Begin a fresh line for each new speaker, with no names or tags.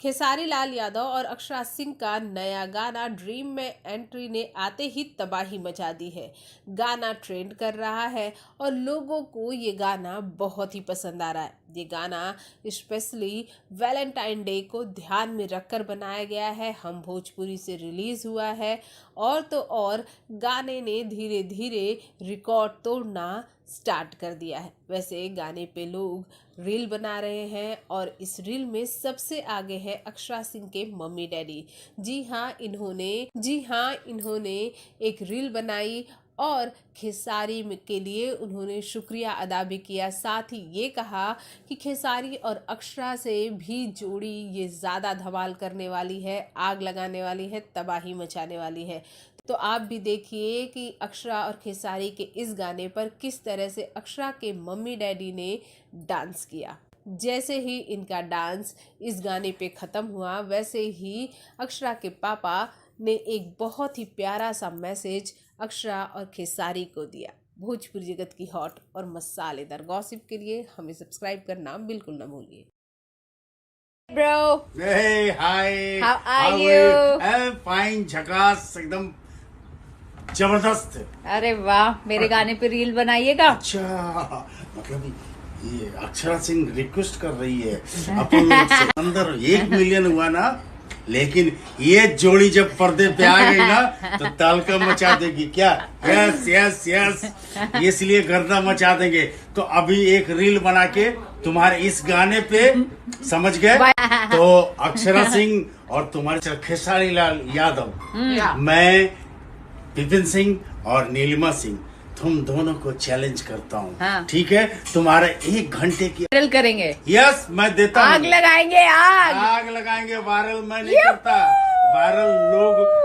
खेसारी लाल यादव और अक्षरा सिंह का नया गाना ड्रीम में एंट्री ने आते ही तबाही मचा दी है। गाना ट्रेंड कर रहा है और लोगों को ये गाना बहुत ही पसंद आ रहा है। ये गाना स्पेशली वैलेंटाइन डे को ध्यान में रखकर बनाया गया है। हम भोजपुरी से रिलीज हुआ है और तो और गाने ने धीरे धीरे रिकॉर्ड तोड़ना स्टार्ट कर दिया है। वैसे गाने पे लोग रील बना रहे हैं और इस रील में सबसे आगे है अक्षरा सिंह के मम्मी डैडी। जी हाँ, इन्होंने एक रील बनाई और खेसारी के लिए उन्होंने शुक्रिया अदा भी किया। साथ ही ये कहा कि खेसारी और अक्षरा से भी जोड़ी ये ज़्यादा धमाल करने वाली है, आग लगाने वाली है, तबाही मचाने वाली है। तो आप भी देखिए कि अक्षरा और खेसारी के इस गाने पर किस तरह से अक्षरा के मम्मी डैडी ने डांस किया। जैसे ही इनका डांस इस गाने पे ख़त्म हुआ, वैसे ही अक्षरा के पापा ने एक बहुत ही प्यारा सा मैसेज अक्षरा और खेसारी को दिया। भोजपुरी जगत की हॉट और मसालेदार गॉसिप के लिए हमें सब्सक्राइब करना बिल्कुल न भूलिए।
Bro,
Hey, hi.
how are you?
I'm fine, झकास एकदम जबरदस्त।
अरे वाह, मेरे गाने पे रील बनाइएगा।
अच्छा, मतलब ये अक्षरा सिंह रिक्वेस्ट कर रही है अपन लोग से। अंदर 1 मिलियन हुआ ना, लेकिन ये जोड़ी जब पर्दे पे आ गई ना तो तहलका मचा देगी क्या? यस यस यस, इसलिए गर्दा मचा देंगे। तो अभी एक रील बना के तुम्हारे इस गाने पे, समझ गए? तो अक्षरा सिंह और तुम्हारे खेसारी लाल यादव, मैं विपिन सिंह और नीलिमा सिंह, तुम दोनों को चैलेंज करता हूँ।
हाँ।
ठीक है, तुम्हारे 1 घंटे की
वायरल करेंगे।
यस, मैं देता हूँ।
आग लगाएंगे, आग
लगाएंगे। वायरल मैं नहीं करता, वायरल लोग